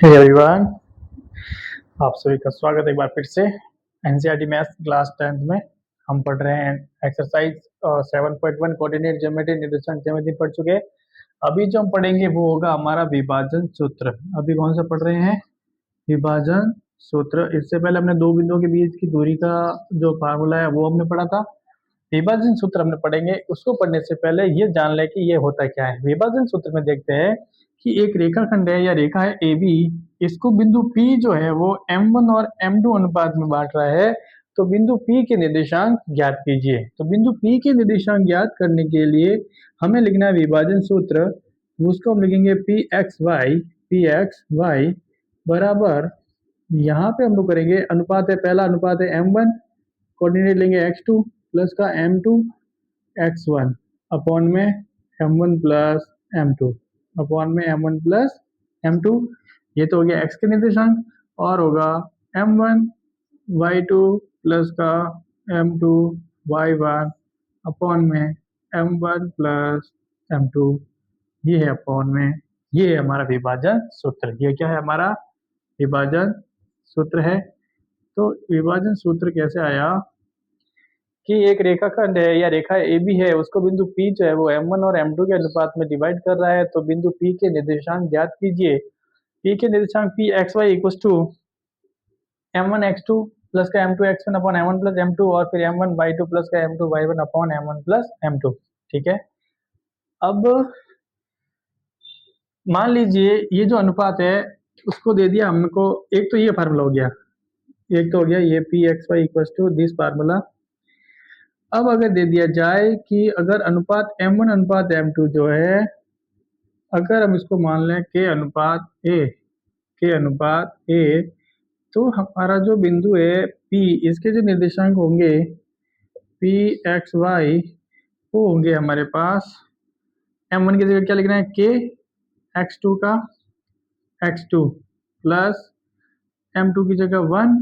Hey everyone, आप सभी का स्वागत है एक बार फिर से। एनसीईआरटी मैथ्स क्लास 10th में हम पढ़ रहे हैं एक्सरसाइज 7.1 कोऑर्डिनेट ज्योमेट्री निर्देशांक ज्यामिति पढ़ चुके हैं। अभी जो हम पढ़ेंगे वो होगा हमारा विभाजन सूत्र। अभी कौन सा पढ़ रहे हैं? विभाजन सूत्र। इससे पहले हमने दो बिंदुओं के बीच की दूरी का जो फार्मूला है वो हमने पढ़ा था। विभाजन सूत्र हमने पढ़ेंगे। उसको पढ़ने से पहले ये जान ले कि ये होता क्या है। विभाजन सूत्र में देखते हैं कि एक रेखाखंड है या रेखा है ए बी, इसको बिंदु P जो है वो M1 और M2 अनुपात में बांट रहा है। तो बिंदु P के निर्देशांक ज्ञात कीजिए। तो बिंदु P के निर्देशांक ज्ञात करने के लिए हमें लिखना है विभाजन सूत्र। उसको हम लिखेंगे पी एक्स वाई बराबर, यहाँ पे हम लोग करेंगे अनुपात है, पहला अनुपात है M1, कोऑर्डिनेट लेंगे x2 प्लस का M2 x1 अपॉन में M1 प्लस M2 अपॉन में M1 प्लस M2। ये तो हो गया x के निर्देशांक, और होगा M1 y2 प्लस का M2 y1 अपॉन में M1 प्लस M2। ये है अपॉन में, ये है हमारा विभाजन सूत्र। ये क्या है? हमारा विभाजन सूत्र है। तो विभाजन सूत्र कैसे आया कि एक रेखाखंड है या रेखा ए बी है, उसको बिंदु P जो है वो M1 और M2 के अनुपात में डिवाइड कर रहा है। तो बिंदु P के निर्देशांक ज्ञात कीजिए। P के निर्देशांक P x y equal to M1 x2 plus का M2 x1 upon M1 plus M2 और फिर M1 y2 प्लस का M2 y1 upon M1 plus M2। ठीक है। अब मान लीजिए ये जो अनुपात है उसको दे दिया हमको, एक तो ये फार्मूला हो गया, एक तो हो गया ये P x y equal to this formula. अब अगर दे दिया जाए कि अगर अनुपात M1 अनुपात M2 जो है, अगर हम इसको मान लें के अनुपात A, तो हमारा जो बिंदु है P, इसके जो निर्देशांक होंगे P एक्स वाई, वो होंगे हमारे पास M1 की जगह क्या लिखना है? K x2 का x2 प्लस M2 की जगह 1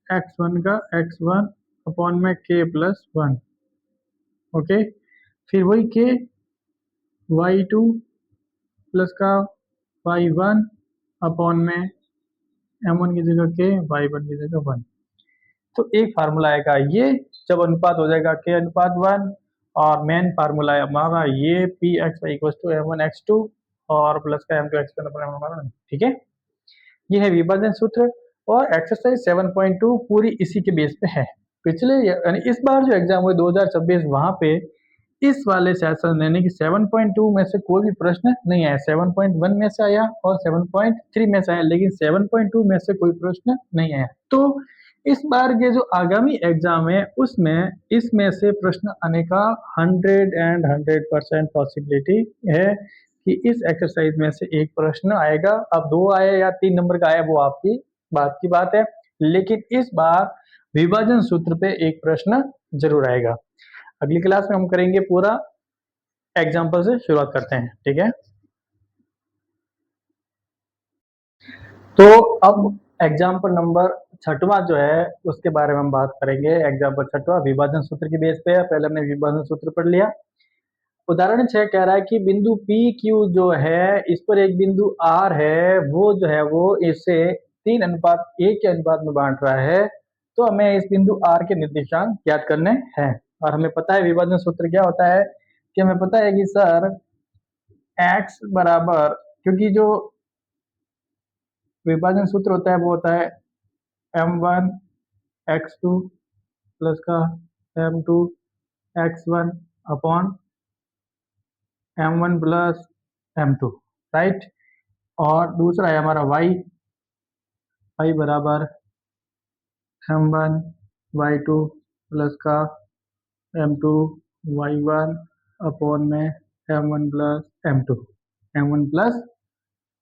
x1 का x1 अपॉन में K प्लस 1। ओके, फिर वही K y2 प्लस का y1 अपॉन में M1 की जगह K y1 की जगह 1। तो एक फार्मूला आएगा ये जब अनुपात हो जाएगा K अनुपात 1, और मेन फार्मूला है हमारा ये P x y equal to M1 x2 और प्लस का M2 x1 अपॉन M1 1। ठीक है, ये है विभाजन सूत्र। और एक्सरसाइज 7.2 पूरी इसी के बेस पे है। पिछले यानी इस बार जो एग्जाम हुए 2026, वहां पे इस वाले सेशन यानी कि 7.2 में से कोई भी प्रश्न नहीं आया। 7.1 में से आया और 7.3 में से आया, लेकिन 7.2 में से कोई प्रश्न नहीं आया। तो इस बार के जो आगामी एग्जाम है उसमें इसमें से प्रश्न आने का 100% पॉसिबिलिटी है कि इस एक्सरसाइज में से एक प्रश्न आएगा। अब 2 आए या 3 नंबर का आया वो आपकी बात की बात है, लेकिन इस बार विभाजन सूत्र पे एक प्रश्न जरूर आएगा। अगली क्लास में हम करेंगे पूरा एग्जाम्पल से शुरुआत करते हैं। ठीक है, तो अब एग्जाम्पल नंबर 6वां जो है उसके बारे में हम बात करेंगे। एग्जाम्पल 6वां विभाजन सूत्र की बेस पे है। पहले हमने विभाजन सूत्र पढ़ लिया। उदाहरण 6 कह रहा है कि बिंदु पी क्यू जो है इस पर एक बिंदु आर है, वो जो है वो इसे 3 अनुपात 1 के अनुपात में बांट रहा है। तो हमें इस बिंदु आर के निर्देशांक ज्ञात करने हैं। और हमें पता है विभाजन सूत्र क्या होता है, कि हमें पता है कि सर x बराबर, क्योंकि जो विभाजन सूत्र होता है वो होता है M1 x2 प्लस का M2 x1 upon M1 plus M2, right. और दूसरा है हमारा y बराबर M1 y2 प्लस का M2 y1 अपॉन में M1 प्लस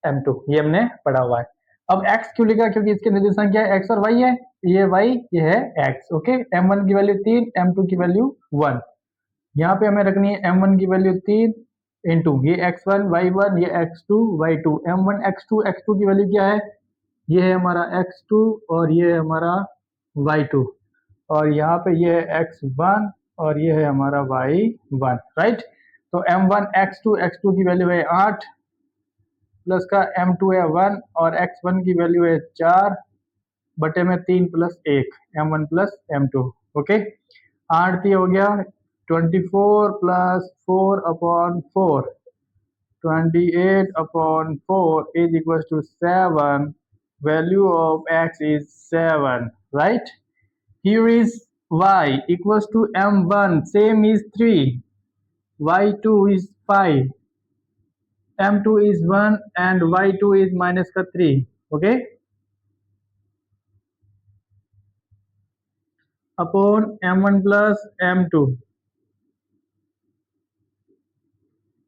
M2 ये हमने पढ़ा हुआ है। अब x क्यों लिखा? क्योंकि इसके निर्देशांक क्या है? x और y है। ये y, ये है x। ओके, M1 की वैल्यू 3, M2 की वैल्यू 1। यहाँ पे हमें रखनी है M1 की वैल्यू 3 इंटू ये x1 y1, ये x2 y2। M1 x2 की वैल्यू क्या है? ये है हमारा x2 और ये है हमारा y2, और यहाँ पे ये है x1 और ये है हमारा y1, राइट। तो M1 x2 की वैल्यू है 8, प्लस का m2 है 1 और x1 की वैल्यू है 4 बटे में 3 plus 1 m1 plus m2। Okay, 8 हो गया 24 plus 4 upon 4 28 upon 4 is equals to 7. Value of x is 7, right? Here is y equals to m1, same is 3. y2 is 5. m2 is 1 and y2 is minus का 3. Okay? Upon m1 plus m2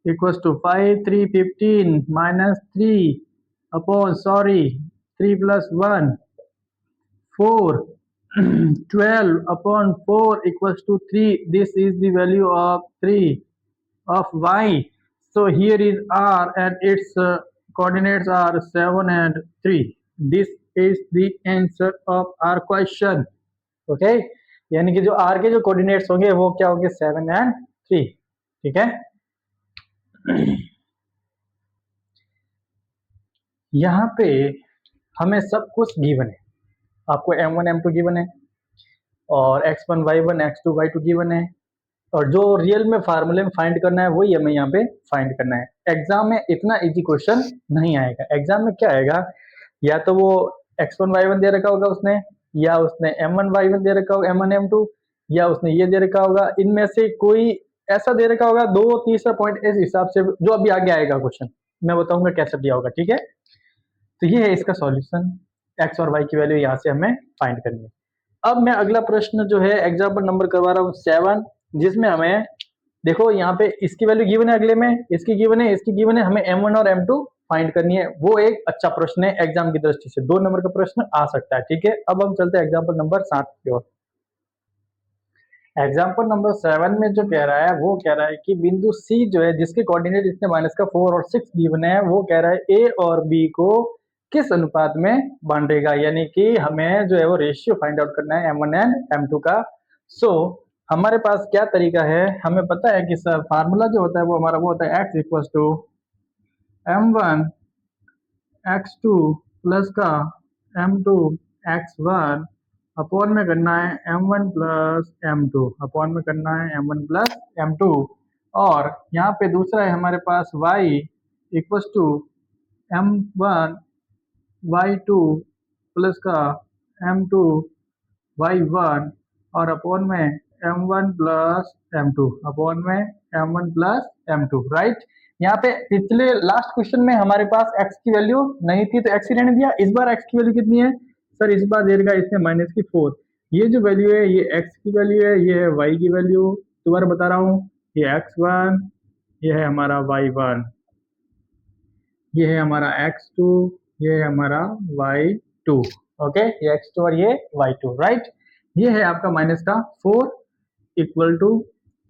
equals to 5, 3, 15 minus 3 upon, 3 plus 1, 4. 12 upon 4 equals to 3. This is the value of 3 of y. So here is r and its coordinates are 7 and 3. This is the answer of our question. Okay, यानी कि जो r के जो coordinates होंगे वो क्या होंगे 7 and 3। ठीक है, यहाँ पे हमें सब कुछ गिवन है। आपको m1 m2 गिवन है और x1 y1 x2 y2 given है और जो रियल में फार्मूले में फाइंड करना है वही हमें यहाँ पे फाइंड करना है। एग्जाम में इतना इजी क्वेश्चन नहीं आएगा। एग्जाम में क्या आएगा, या तो वो x1 y1 दे रखा होगा उसने, या उसने m1 y1 दे रखा होगा m1 m2, या उसने ये दे रखा होगा। इनमें से कोई ऐसा दे रखा होगा, दो तीसरा पॉइंट इस हिसाब से जो अभी आगे आएगा क्वेश्चन मैं बताऊंगा कैसे दिया होगा। ठीक है, तो ये है इसका सॉल्यूशन। एक्स और वाई की वैल्यू यहाँ से हमें फाइंड करनी है। अब मैं अगला प्रश्न जो है एग्जाम्पल नंबर करवा रहा हूँ 7, जिसमें हमें देखो यहाँ पे इसकी वैल्यू गिवन है, अगले में इसकी गिवन है, इसकी गिवन है, हमें m1 और m2 फाइंड करनी है। वो एक अच्छा प्रश्न है एग्जाम की दृष्टि से, 2 नंबर का प्रश्न आ सकता है। ठीक है, अब हम चलते हैं एग्जाम्पल नंबर 7 की ओर। एग्जाम्पल नंबर 7 में जो कह रहा है वो कह रहा है कि बिंदु C जो है जिसके कोऑर्डिनेट इसने माइनस का 4 और 6 गिवन है, वो कह रहा है A और B को किस अनुपात में बांटेगा, यानी कि हमें जो है वो रेशियो फाइंड आउट करना है m1 एंड m2 का। सो हमारे पास क्या तरीका है, हमें पता है कि सर फार्मूला जो होता है वो हमारा वो होता है x equals to m1 x2 plus का m2 x1 अपॉन में करना है m1 प्लस m2, अपॉन में करना है m1 प्लस m2। और यहाँ पे दूसरा है हमारे पास y equals to m1 y2 plus का m2 y1 और अपॉन में m1 प्लस m2, अपॉन में m1 प्लस m2, राइट। यहाँ पे पिछले लास्ट क्वेश्चन में हमारे पास x की वैल्यू नहीं थी तो x ही रहने दिया। इस बार x की वैल्यू कितनी है सर, इस बार दे रखा है इसने माइनस की 4। ये जो वैल्यू है ये x की वैल्यू है, ये है y की वैल्यू। दोबारा बता रहा हूँ, ये x1, ये है हमारा y1, ये है हमारा x2, ये है हमारा y2। ओके, ये x2 और ये y2, राइट। ये है आपका माइनस का 4 इक्वल टू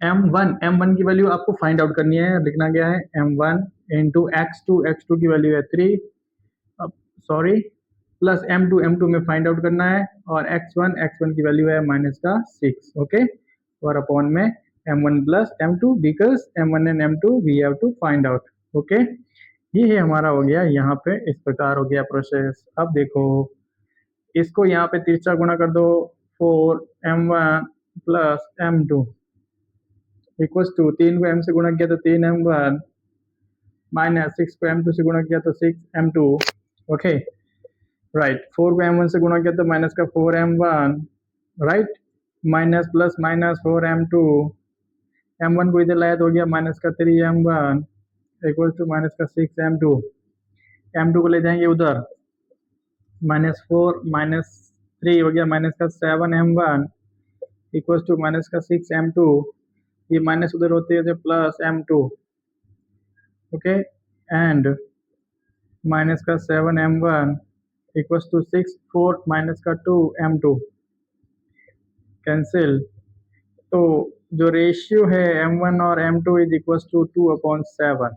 m1 की वैल्यू आपको फाइंड आउट करनी है। लिखना गया है m1 इंटू x2 की वैल्यू है 3, प्लस m2 में फाइंड आउट करना है, और x1 की वैल्यू है माइनस का 6। ओके, और अपॉन में m1 plus m2 because m1 and m2 we have to find out. Okay, ये है हमारा हो गया, यहाँ पे इस प्रकार हो गया प्रोसेस। अब देखो इसको यहाँ पे तिरछा गुणा कर दो, 4m1 plus m2 equals to 3 को m से गुणा किया तो 3m1 माइनस 6 को m2 से गुणा किया तो 6m2। Okay, right. 4 को m1 से गुणा किया तो माइनस का 4m1, right, minus plus minus 4m2, m1 को इधर लाया तो हो गया माइनस का 3m1 इक्वल टू माइनस का 6m2। m2 को ले जाएंगे उधर, माइनस 4 माइनस 3 हो गया माइनस का 7m1 इक्वल टू माइनस का 6m2। ये माइनस उधर होते हैं plus m2। Okay, and minus का 7m1 इक्वल टू 6 4 माइनस का 2m2 कैंसिल। तो जो रेशियो है m1 और m2 इज इक्वल टू 2/7,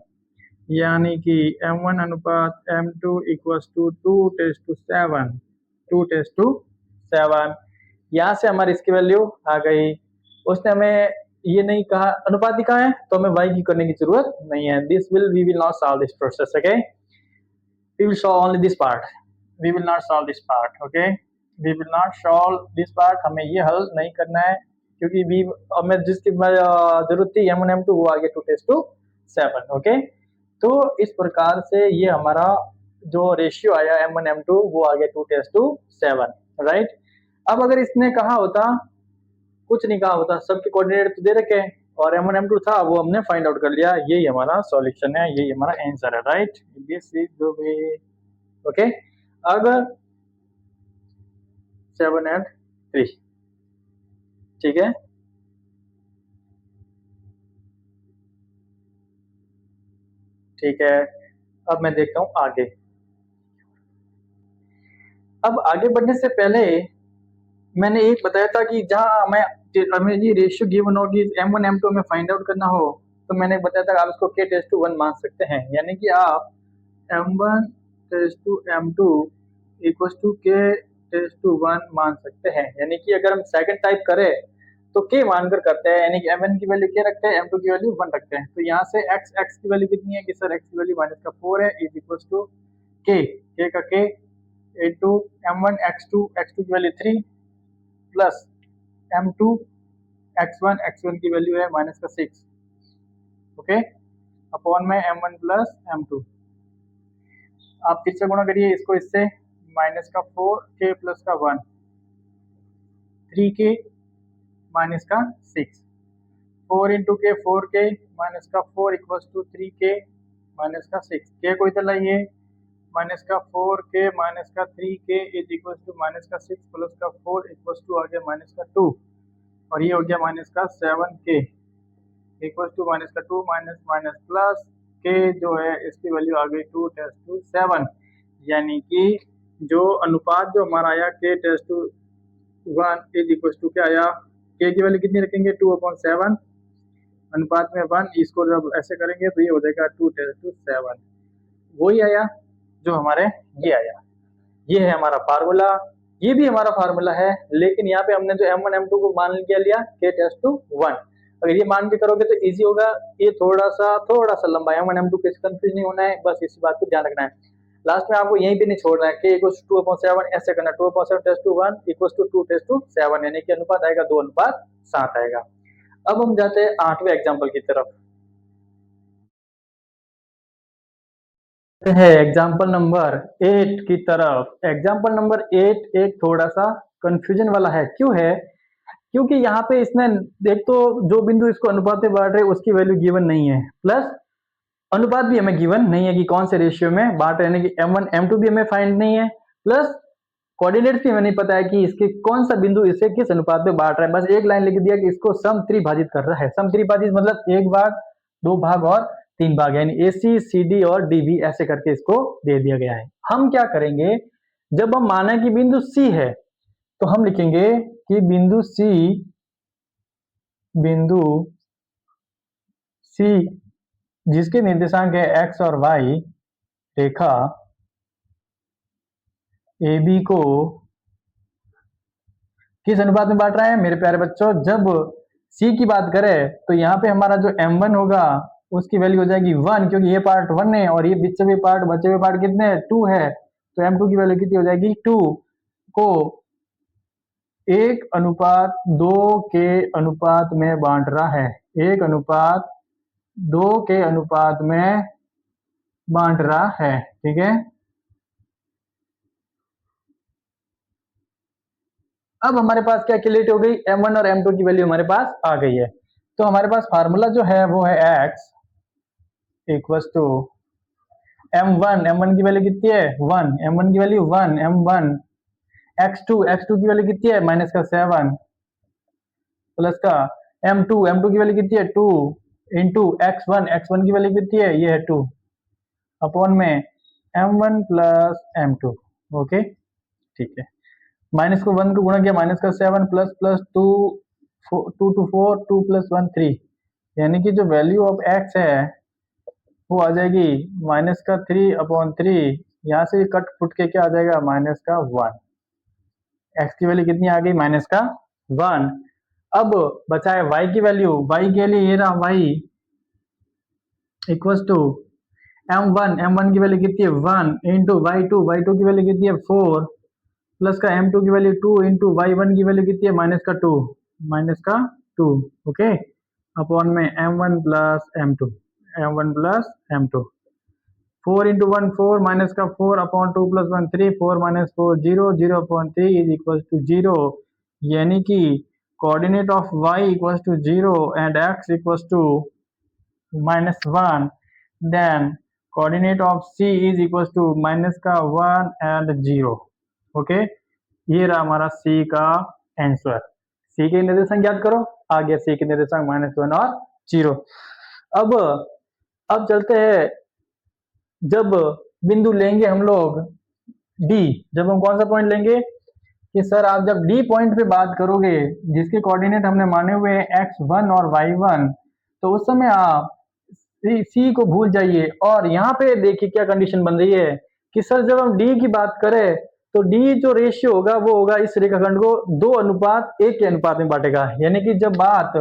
यानी कि m1 अनुपात m2 इक्वल्स टू 2:7, 2:7। यहाँ से हमारी इसकी वैल्यू आ गई। उसने हमें ये नहीं कहा अनुपात ही कहाँ है, तो हमें y की करने की जरूरत नहीं है। We will not solve this process. Okay, we will solve only this part, we will not solve this part, okay, we will not solve this part, हमें ये हल नहीं करना है क्योंकि भी हमें जिसकी जरूरत थी m1 m2 वो आ गया 2:7, ओके। तो इस प्रकार से ये हमारा जो रेशियो आया m1 m2 वो आ गया 2:7, राइट। अब अगर इसने कहा होता, कुछ नहीं कहा होता, सबके कोऑर्डिनेट तो दे रखे हैं और m1 m2 था वो हमने फाइंड आउट कर लिया, यही हमारा सॉल्यूशन है, यही हमारा आंसर है, right. This is the way, okay. अब 7 and 3, ठीक है। ठीक है, अब मैं देखता हूं आगे। अब आगे बढ़ने से पहले मैंने एक बताया था कि जहां हमें ये रेशियो गिवन होगी m1 m2 में फाइंड आउट करना हो, तो मैंने बताया था आप इसको k/1 मान सकते हैं, यानी कि आप m1/m2 = k/1 मान सकते हैं। यानी कि अगर हम सेकंड टाइप करें तो k मानकर करते हैं, यानी कि m1 की वैल्यू k रखते हैं, m2 की वैल्यू 1 रखते हैं। तो यहाँ से x की वैल्यू कितनी है कि सर x की वैल्यू -4 है, = k का k into m1 x2 की वैल्यू 3 प्लस m2 x1 की वैल्यू है -6, ओके, अपॉन में m1 प्लस m2। आप किससे गुणा करिए इसको, इससे -4k प्लस का 1, 3k -6, 4 into k 4k -4 = 3k -6, k को इधर लाइए, -4k -3k = -6 प्लस का 4 = आ गया -2, और ये हो गया -7k = -2 प्लस k जो है इसकी वैल्यू आ गई 2:7, यानी कि जो अनुपात जो हमारा आया k/1 क्या आया, k की वैल्यू कितनी रखेंगे 2/7 अनुपात में 1, इसको जब ऐसे करेंगे तो ये हो जाएगा 2:7, वही आया जो हमारे ये आया। ये है हमारा फार्मूला, ये भी हमारा फार्मूला है, लेकिन यहाँ पे हमने जो m1 m2 को मान लिया k/1। अगर ये मान के करोगे तो इजी होगा, ये थोड़ा सा लंबा है, m1 m2 किसी कंफ्यूज नहीं होना है, बस इस बात को ध्यान रखना है। लास्ट में आपको यहीं पे नहीं छोड़ना है, k = 2/7 ऐसे करना, 2/7/1 = 2:7, यानी कि अनुपात आएगा 2:7 आएगा। अब हम जाते हैं 8वें एग्जाम्पल की तरफ, है एग्जाम्पल नंबर 8 की तरफ। एग्जाम्पल नंबर 8 एक थोड़ा सा कंफ्यूजन वाला है, क्यों है, क्योंकि यहाँ पे इसने देख तो जो बिंदु इसको अनुपात में बांट रहे उसकी वैल्यू गिवन नहीं है, प्लस अनुपात भी हमें गिवन नहीं है कि कौन से रेशियो में बांट रहे हैं, कि m1 m2 भी हमें फाइंड नहीं है, प्लस कोऑर्डिनेट्स भी हमें नहीं पता है कि इसके कौन सा बिंदु इसे किस अनुपात में बांट रहा है। बस एक लाइन लिख दिया कि इसको सम त्रिभाजित कर रहा है। सम त्रिभाजित मतलब 1 भाग, 2 भाग और 3 भाग, यानी AC CD और DB ऐसे करके इसको दे दिया गया है। हम क्या करेंगे, जब हम माने कि बिंदु C है तो हम लिखेंगे कि बिंदु C जिसके निर्देशांक है x और y, रेखा AB को किस अनुपात में बांट रहा है मेरे प्यारे बच्चों। जब C की बात करें तो यहाँ पे हमारा जो m1 होगा उसकी वैल्यू हो जाएगी 1, क्योंकि ये पार्ट 1 है और ये बचे हुए पार्ट कितने हैं, 2 है, तो m2 की वैल्यू कितनी हो जाएगी 2 को 1:2 के अनुपात में बांट रहा है, 1:2 के अनुपात में बांट रहा है, ठीक है। अब हमारे पास क्या क्लियरिटी हो गई, m1 और m2 की वैल्यू हमारे पास आ गई है। तो हमारे पास फार्मूला जो है वो है x = m1 की वैल्यू कितनी है 1, m1 की वैल्यू 1, m1 x2 की वैल्यू कितनी है -7 प्लस का m2 की वैल्यू कितनी है 2 इंटू x1 की वैल्यू कितनी है, ये है 2, अपॉन में m1 प्लस m2, ओके, ठीक है। माइनस को 1 को गुणा किया -7 प्लस 2 2 4 2 + 1 3, यानी कि जो वैल्यू ऑफ x है वो आ जाएगी -3/3, यहाँ से कट फुट के क्या आ जाएगा -1, x की वैल्यू कितनी आ गई -1। अब बचा है y की वैल्यू, y के लिए ये रहा y = m1 की वैल्यू कितनी है 1 इंटू y2 की वैल्यू कितनी है 4 प्लस का m2 की वैल्यू 2 इंटू y1 की वैल्यू कितनी है माइनस का 2 ओके अपॉन में m1 plus m2 4 into 1 4 minus का 4 upon 2 plus 1 3 4 minus 4 0 0 upon 3 is equal to 0 यानी कि coordinate of y equal to 0 and x equal to -1 then coordinate of c is equal to minus का 1 and 0 okay ये रहा हमारा c का answer. c के निर्देशांक ज्ञात करो आ गया c के निर्देशांक -1 और 0। अब चलते हैं जब बिंदु लेंगे हम लोग D जब हम कौन सा पॉइंट लेंगे कि सर आप जब D पॉइंट पे बात करोगे जिसके कोऑर्डिनेट हमने माने हुए हैं x1 और y1 तो उस समय आप C को भूल जाइए और यहाँ पे देखिए क्या कंडीशन बन रही है कि सर जब हम D की बात करें तो D जो रेशियो होगा वो होगा इस रेखाखंड को 2:1 के अनुपात में बांटेगा यानी कि जब बात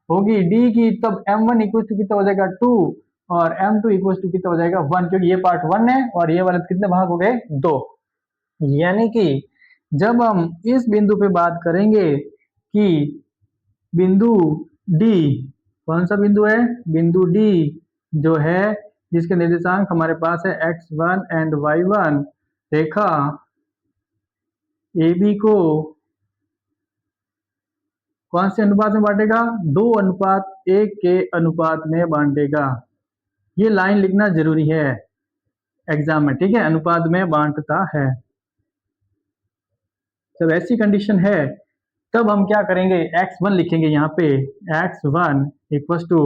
होगी D की तब m1 इक्वल टू कितना हो जाएगा 2 और m2 इक्वल टू कितना हो जाएगा 1 क्योंकि ये पार्ट 1 है और ये वाले कितने भाग हो गए 2 यानी कि जब हम इस बिंदु पे बात करेंगे कि बिंदु D कौन सा बिंदु है बिंदु D जो है जिसके निर्देशांक हमारे पास है x1 and y1 Rekha AB को कौन से अनुपात में बांटेगा 2:1 के अनुपात में बांटेगा। ये लाइन लिखना जरूरी है एग्जाम में ठीक है अनुपात में बांटता है। जब ऐसी कंडीशन है तब हम क्या करेंगे x1 लिखेंगे यहाँ पे x1 equal to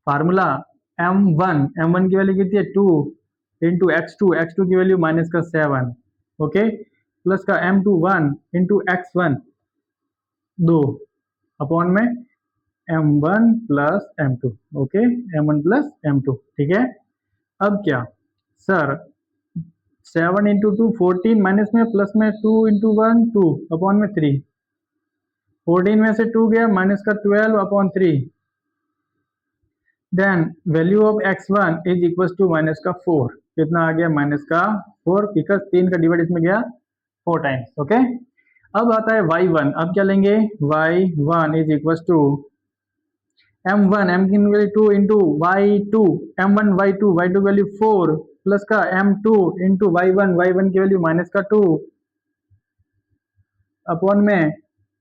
formula m1 की वैल्यू कितनी है 2 इंटू x2 की वैल्यू -7 ओके प्लस का m2 1 इंटू x1 2 अपॉन में m1 plus m2 okay m1 plus m2 ठीक है। अब क्या सर 7 इंटू 2 14 माइनस में प्लस में 2 इंटू 1 2 अपॉन में 3 14 में से 2 गया माइनस का 12 upon 3 then value of x1 is equal to minus का 4 कितना आ गया माइनस का 4 बिकॉज 3 का डिवाइड इसमें गया 4 टाइम्स ओके। अब आता है y1 अब क्या लेंगे y1 is equal to m1 m की value 2 into y2 m1 y2 value 4 plus का m2 इंटू y1 की वैल्यू माइनस का 2 अपॉन में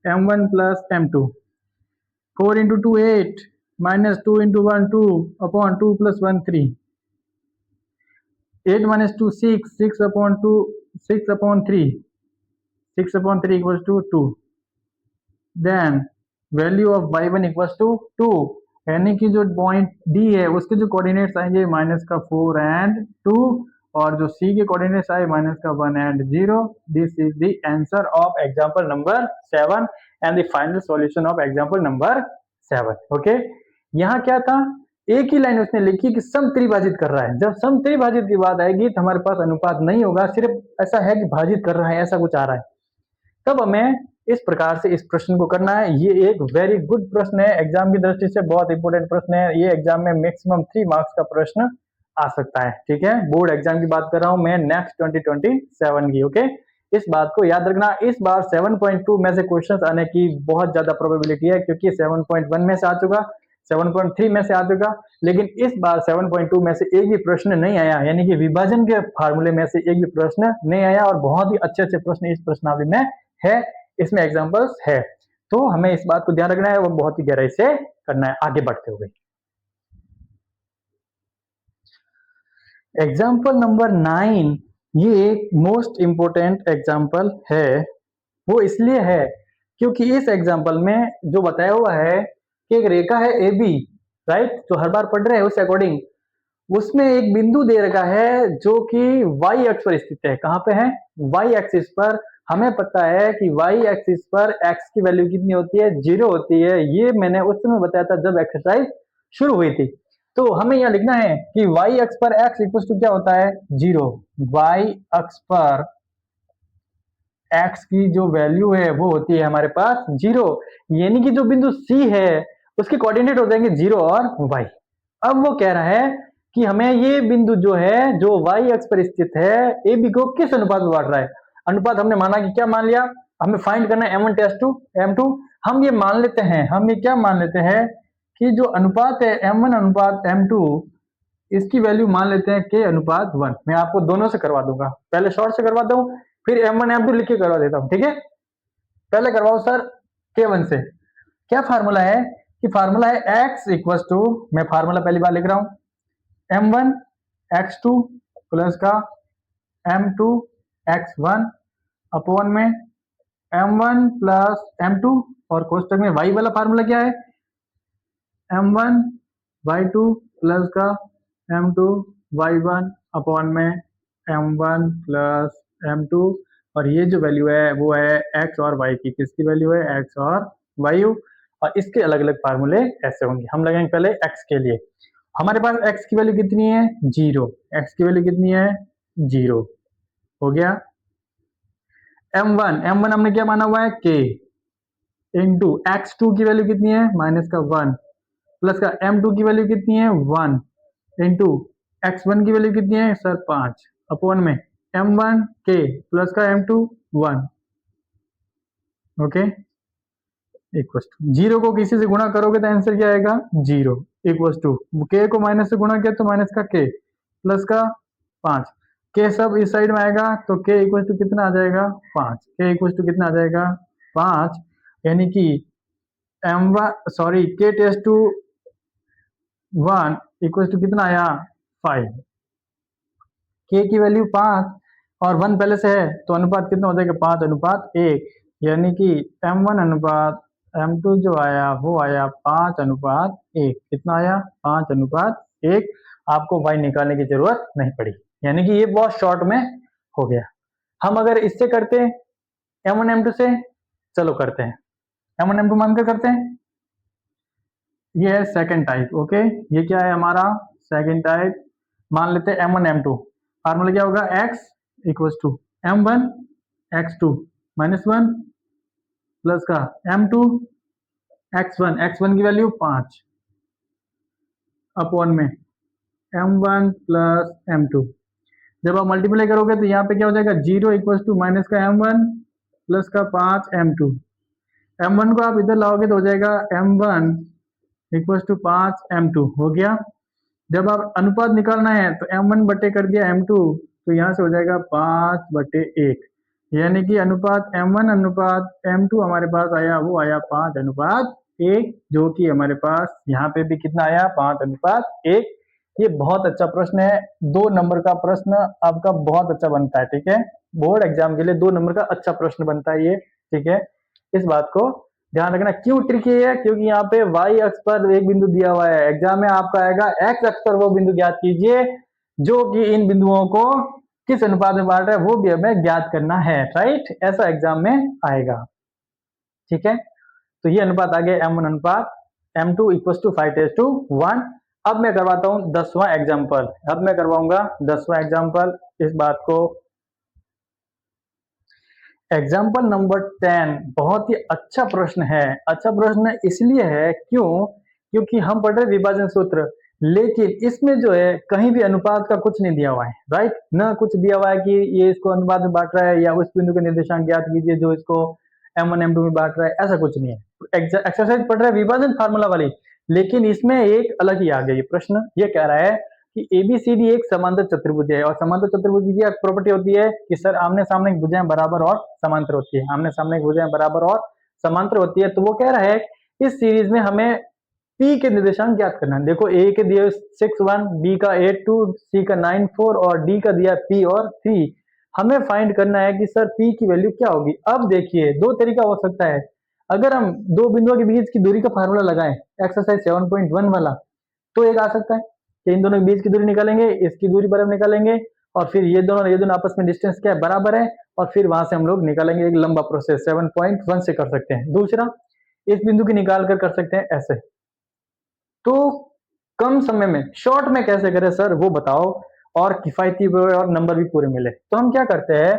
m1 plus m2 4 into 2 8 minus 2 into 1 2 upon 2 plus 1 3 8 minus 2 6 upon 2 6 upon 3 equals to 2 then value of y1 equals to 2 यानी कि जो point D है उसके जो कोऑर्डिनेट्स आएंगे माइनस का 4 एंड 2 और जो C के कोऑर्डिनेट्स आए माइनस का 1 and 0। This is the answer of example number 7 and the final solution of example number 7 okay. यहाँ क्या था एक ही लाइन उसने लिखी कि सम त्रिभाजित कर रहा है। जब सम त्रिभाजित की बात आएगी तो हमारे पास अनुपात नहीं होगा सिर्फ ऐसा है कि भाजित कर रहा है ऐसा कुछ आ रहा है तब हमें इस प्रकार से इस प्रश्न को करना है। ये एक वेरी गुड प्रश्न है एग्जाम की दृष्टि से बहुत इंपॉर्टेंट प्रश्न है। ये एग्जाम में मैक्सिमम 3 मार्क्स का प्रश्न आ सकता है ठीक है। बोर्ड एग्जाम की बात कर रहा हूं मैं नेक्स्ट 2027 की ओके। इस बात को याद रखना इस बार 7.2 में से क्वेश्चंस आने की बहुत ज्यादा प्रोबेबिलिटी है क्योंकि 7.1 में से आ चुका 7.3 में से आ चुका लेकिन इस बार 7.2 में से एक भी प्रश्न नहीं आया यानी कि विभाजन के फार्मूले में से एक भी प्रश्न नहीं आया और बहुत ही अच्छे प्रश्न इस प्रश्नावली में है इसमें एग्जांपल्स है तो हमें इस बात को ध्यान रखना है वो बहुत ही गहराई से करना है आगे बढ़ते हुए। एग्जांपल नंबर 9 ये एक मोस्ट इंपोर्टेंट एग्जांपल है वो इसलिए है क्योंकि इस एग्जांपल में जो बताया हुआ है कि एक रेखा है ए बी राइट जो हर बार पढ़ रहे हैं उस अकॉर्डिंग उसमें एक बिंदु दे रखा है जो कि y अक्ष पर स्थित है। कहां पे है y एक्सिस पर। हमें पता है कि y एक्सिस पर x की वैल्यू कितनी होती है 0 होती है। ये मैंने उस समय बताया था जब एक्सरसाइज शुरू हुई थी। तो हमें यहां लिखना है कि y अक्ष पर x इक्वल टू क्या होता है 0। y अक्ष पर x की जो वैल्यू है वो होती है हमारे पास 0 यानी कि जो बिंदु C है उसके कोऑर्डिनेट हो जाएंगे 0 और y। अब वो कह रहा है कि हमें ये बिंदु जो है जो y अक्ष पर स्थित है ए बी को किस अनुपात में बांट रहा है। अनुपात हमने माना कि क्या मान लिया, हमें फाइंड करना है m1 टेस्ट टू m2। हम ये मान लेते हैं, हम ये क्या मान लेते हैं कि जो अनुपात है m1 अनुपात m2 इसकी वैल्यू मान लेते हैं k अनुपात 1। मैं आपको दोनों से करवा दूंगा, पहले शॉर्ट से करवाता हूं फिर m1 m2 लिख के करवा देता हूं, ठीक है। पहले करवाओ सर k1 से। क्या फार्मूला है कि फार्मूला है x इक्वल टू, मैं फार्मूला पहली बार लिख रहा हूं m1 x2 प्लस का m2 x1 अपॉन में m1 प्लस m2 और कोष्टक में y वाला फार्मूला क्या है m1 y2 प्लस का m2 y1 अपॉन में m1 प्लस m2 और ये जो वैल्यू है वो है x और y की, किसकी वैल्यू है x और y, और इसके अलग अलग फार्मूले ऐसे होंगे। हम लगाएंगे पहले x के लिए, हमारे पास x की वैल्यू कितनी है 0, x की वैल्यू कितनी है 0 हो गया। m1 हमने क्या माना हुआ है k इंटू x2 की वैल्यू कितनी है माइनस का 1 प्लस का m2 की वैल्यू कितनी है 1 इंटू x1 की वैल्यू कितनी है सर 5 अपॉन में m1 k प्लस का m2 1 ओके इक्वल टू 0 को किसी से गुणा करोगे तो आंसर क्या आएगा 0 इक्वल टू k को माइनस से गुणा किया तो माइनस का k प्लस का 5 k सब इस साइड में आएगा तो k इक्वल टू कितना आ जाएगा 5, k इक्वल टू कितना आ जाएगा 5, यानी कि m1 sorry k test to 1 equal to कितना आया 5, k की वैल्यू 5 और 1 पहले से है तो अनुपात कितना हो जाएगा 5 अनुपात 1, यानी कि m1 अनुपात m2 जो आया वो आया 5 अनुपात 1, कितना आया 5 अनुपात 1। आपको y निकालने की जरूरत नहीं पड़ी, यानी कि ये बहुत शॉर्ट में हो गया। हम अगर इससे करते m1 m2 से, चलो करते हैं m1 m2 मानकर करते हैं, ये है सेकंड टाइप। ओके ये क्या है हमारा सेकंड टाइप, मान लेते हैं m1 m2, फार्मूला क्या होगा x equal to m1 x2 minus 1 plus का m2 x1 की वैल्यू 5 अपॉन में m1 प्लस m2। जब आप मल्टीप्लाई करोगे तो यहाँ पे क्या हो जाएगा 0 इक्वल टू माइनस का m1 प्लस का 5 m2। m1 को आप इधर लाओगे तो हो जाएगा m1 इक्वल टू 5 m2 हो गया। जब आप अनुपात निकालना है तो m1 बटे कर दिया m2 तो यहाँ से हो जाएगा 5 बटे 1, यानी कि अनुपात m1 अनुपात m2 हमारे पास आया वो आया 5 अनुपात 1, जो कि हमारे पास यहाँ पे भी कितना आया 5 अनुपात 1। ये बहुत अच्छा प्रश्न है, 2 नंबर का प्रश्न आपका बहुत अच्छा बनता है, ठीक है। बोर्ड एग्जाम के लिए 2 नंबर का अच्छा प्रश्न बनता है ये, ठीक है। इस बात को ध्यान रखना। क्यों ट्रिकी है, क्योंकि यहाँ पे y अक्ष पर एक बिंदु दिया हुआ है, एग्जाम में आपका आएगा x अक्ष पर वो बिंदु ज्ञात कीजिए जो कि इन बिंदुओं को किस अनुपात में बांट रहा है वो भी हमें ज्ञात करना है, राइट, ऐसा एग्जाम में आएगा, ठीक है। तो ये अनुपात आ गया m1 अनुपात m2 इक्वल टू 5:1। अब मैं करवाता हूं 10वां एग्जाम्पल, अब मैं करवाऊंगा 10वां एग्जाम्पल। इस बात को एग्जाम्पल नंबर 10 बहुत ही अच्छा प्रश्न है। अच्छा प्रश्न इसलिए है क्योंकि हम पढ़ रहे विभाजन सूत्र, लेकिन इसमें जो है कहीं भी अनुपात का कुछ नहीं दिया हुआ है, राइट, न कुछ दिया हुआ है कि ये इसको अनुपात में बांट रहा है या उस बिंदु के निर्देशांक ज्ञात कीजिए जो इसको m1 m2 में बांट रहा है, ऐसा कुछ नहीं है। एक्सरसाइज पढ़ रहा है विभाजन फार्मूला वाली, लेकिन इसमें एक अलग ही आ गया। ये प्रश्न ये कह रहा है कि एबीसीडी एक समांतर चतुर्भुज है और समांतर चतुर्भुज की क्या प्रॉपर्टी होती है कि सर आमने सामने की भुजाएं बराबर और समांतर होती है, आमने सामने की भुजाएं बराबर और समांतर होती है। तो वो कह रहा है इस सीरीज में हमें पी के निर्देशांक ज्ञात करना है। देखो ए के दिए 6:1, बी का 8:2, सी का 9:4 और डी का दिया पी और 3। हमें फाइंड करना है कि सर पी की वैल्यू क्या होगी। अब देखिए दो तरीका हो सकता है, अगर हम दो बिंदुओं के बीच की दूरी का फार्मूला लगाएं एक्सरसाइज 7.1 वाला, तो एक आ सकता है कि इन दोनों के बीच की दूरी निकालेंगे, इसकी दूरी बराबर निकालेंगे और फिर ये दोनों आपस में डिस्टेंस क्या है बराबर है, और फिर वहां से हम लोग निकालेंगे। एक लंबा प्रोसेस 7.1 से कर सकते हैं। दूसरा इस बिंदु की निकाल कर सकते हैं ऐसे। तो कम समय में शॉर्ट में कैसे करें सर वो बताओ, और किफायती और नंबर भी पूरे मिले। तो हम क्या करते हैं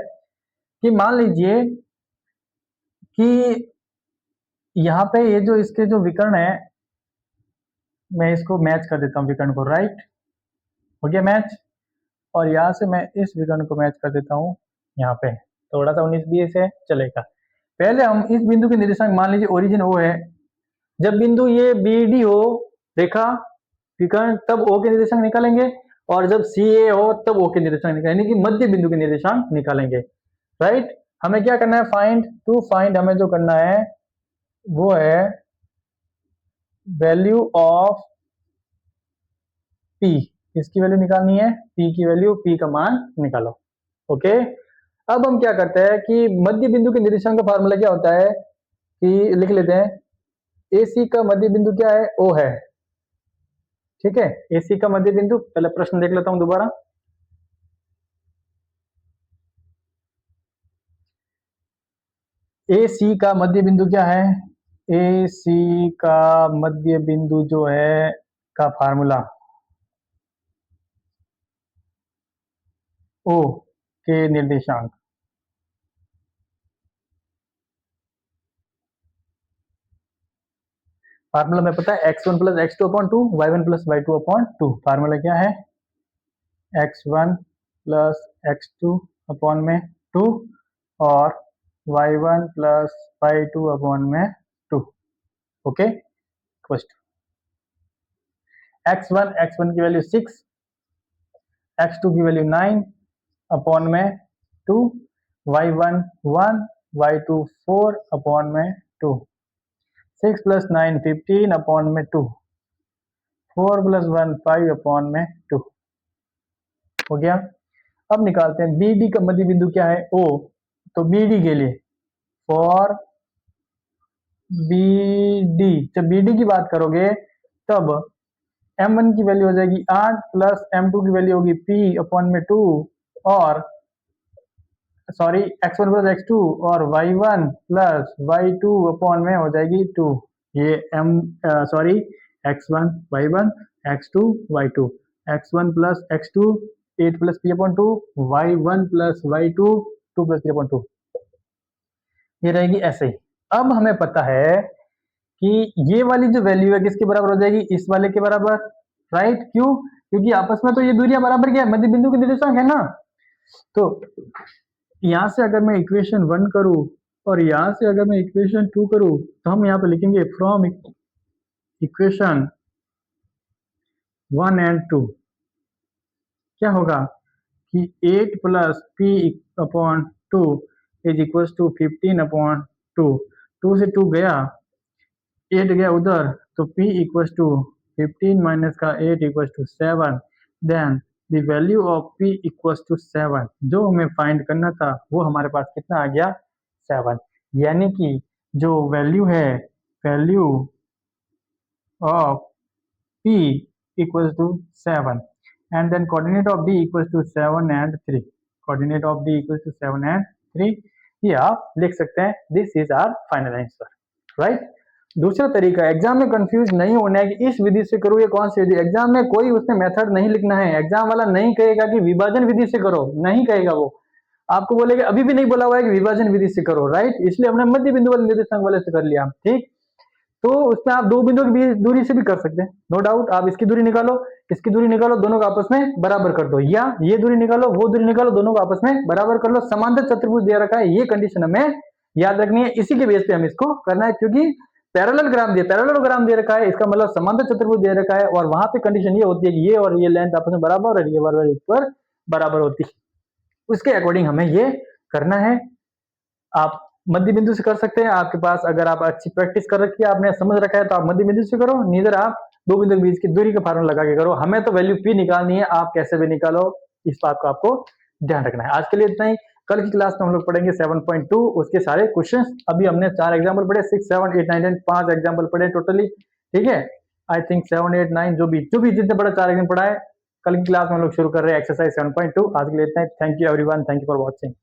कि मान लीजिए कि यहाँ पे ये जो इसके जो विकर्ण है, मैं इसको मैच कर देता हूँ विकर्ण को, राइट। हो गया मैच। और यहाँ से मैं इस विकर्ण को मैच कर देता हूँ यहाँ पे, थोड़ा सा 19-20 है, चलेगा। पहले हम इस बिंदु के निर्देशांक मान लीजिए ओरिजिन ओ है, जब बिंदु ये बी डी हो रेखा विकर्ण तब ओ के निर्देशांक निकालेंगे, और जब सी ए हो तब ओ के निर्देशांक निकालेंगे, यानी कि मध्य बिंदु के निर्देशांक निकालेंगे। राइट, हमें क्या करना है, फाइंड हमें जो करना है वो है वैल्यू ऑफ पी, इसकी वैल्यू निकालनी है, पी की वैल्यू, पी का मान निकालो। ओके, अब हम क्या करते हैं कि मध्य बिंदु के निर्देशांक का फार्मूला क्या होता है कि लिख लेते हैं, AC का मध्य बिंदु क्या है, O है। ठीक है, AC का मध्य बिंदु, पहले प्रश्न देख लेता हूं दोबारा। AC का मध्य बिंदु क्या है, AC का मध्य बिंदु जो है का फार्मूला O के निर्देशांक, फार्मूला में पता है x1 plus x2 upon 2, y1 plus y2 upon 2। Formula क्या है, x1 प्लस x2 अपॉन में 2 और y1 प्लस y2 अपॉन में 2। ओके, फर्स्ट x1 की वैल्यू 6, x2 की वैल्यू 9 अपॉन में 2, y1 1, y2 4 अपॉन में 2, 6 प्लस 9 15 अपॉन में 2, 4 प्लस 1 5 अपॉन में 2। हो गया। अब निकालते हैं बी डी का मध्य बिंदु क्या है, ओ। तो बी डी के लिए फॉर बी डी, जब बी डी की बात करोगे तब m1 की वैल्यू हो जाएगी 8 प्लस m2 की वैल्यू होगी p अपॉन में 2 और सॉरी x1 प्लस x2 और y1 प्लस y2 अपॉन में हो जाएगी 2। ये sorry x1 y1 x2 y2, x1 plus x2 8 plus p upon 2, y1 plus y2 2 plus p upon 2, ये रहेगी ऐसे ही। अब हमें पता है कि ये वाली जो वैल्यू है किसके बराबर हो जाएगी, इस वाले के बराबर। राइट, क्यों, क्योंकि आपस में तो ये दूरियां बराबर क्या है, मध्य बिंदु के निर्देशांक है ना। तो यहां से अगर मैं इक्वेशन 1 करूं और यहां से अगर मैं इक्वेशन 2 करूं तो हम यहां पे लिखेंगे फ्रॉम इक्वेशन 1 एंड 2 क्या होगा कि 8 plus P upon 2 is equal to 15 upon 2, 2 से 2 गया, 8 गया उधर, तो p इक्वल टू 15 माइनस का 8 equal to 7, then the value of p equal to 7, जो हमें फाइंड करना था वो हमारे पास कितना आ गया, 7। यानी कि जो वैल्यू है, value of p equal to 7 and then coordinate of d equal to 7 and 3, coordinate of d equal to 7 and 3, ये आप लिख सकते हैं। This is our final answer. Right, दूसरा तरीका, एग्जाम में कंफ्यूज नहीं होना है कि इस विधि से करो या कौन सी विधि, एग्जाम में कोई उसमें मेथड नहीं लिखना है। एग्जाम वाला नहीं कहेगा कि विभाजन विधि से करो, नहीं कहेगा वो, आपको बोलेगा, अभी भी नहीं बोला हुआ है कि विभाजन विधि से करो। राइट, इसलिए हमने मध्य बिंदु वाले निर्देशांक वाले से कर लिया। ठीक, तो उसमें आप दो बिंदुओं के बीच दूरी से भी कर सकते हैं, नो डाउट। आप इसकी दूरी निकालो, इसकी दूरी निकालो, दोनों को आपस में बराबर कर दो, या ये दूरी निकालो, वो दूरी निकालो, दोनों को आपस में बराबर कर लो। समांतर चतुर्भुज दे रखा है, ये कंडीशन हमें याद रखनी है, इसी के बेस पे हम इसको करना है, क्योंकि पैरेललोग्राम दे रखा है, इसका मतलब समांतर चतुर्भुज दे रखा है, और वहां पे कंडीशन ये होती है कि ये और ये लेंथ आपस में बराबर और ये ऊपर बराबर होती है, उसके अकॉर्डिंग हमें ये करना है। आप मध्य बिंदु से कर सकते हैं, आपके पास अगर आप अच्छी प्रैक्टिस कर रखी है, आपने समझ रखा है, तो आप मध्य बिंदु से करो, नीदर आप दो बिंदु के बीच की दूरी का फार्मूला लगा के करो। हमें तो वैल्यू p निकालनी है, आप कैसे भी निकालो, इस बात को आपको ध्यान रखना है। आज के लिए इतना ही, कल की क्लास में हम लोग पढ़ेंगे 7.2, उसके सारे क्वेश्चंस। अभी हमने 4 एग्जाम्पल पढ़े, 6, 7, 8, 9, 10, 5 एग्जाम्पल पढ़े टोटली। ठीक है, आई थिंक 7, 8, 9 जो भी जितने पढ़ा 4 एग्जाम पढ़ा है, कल की क्लास में हम लोग शुरू कर रहे हैं एक्सरसाइज 7.2। आज के लिए इतना ही, thank you everyone, thank you for watching.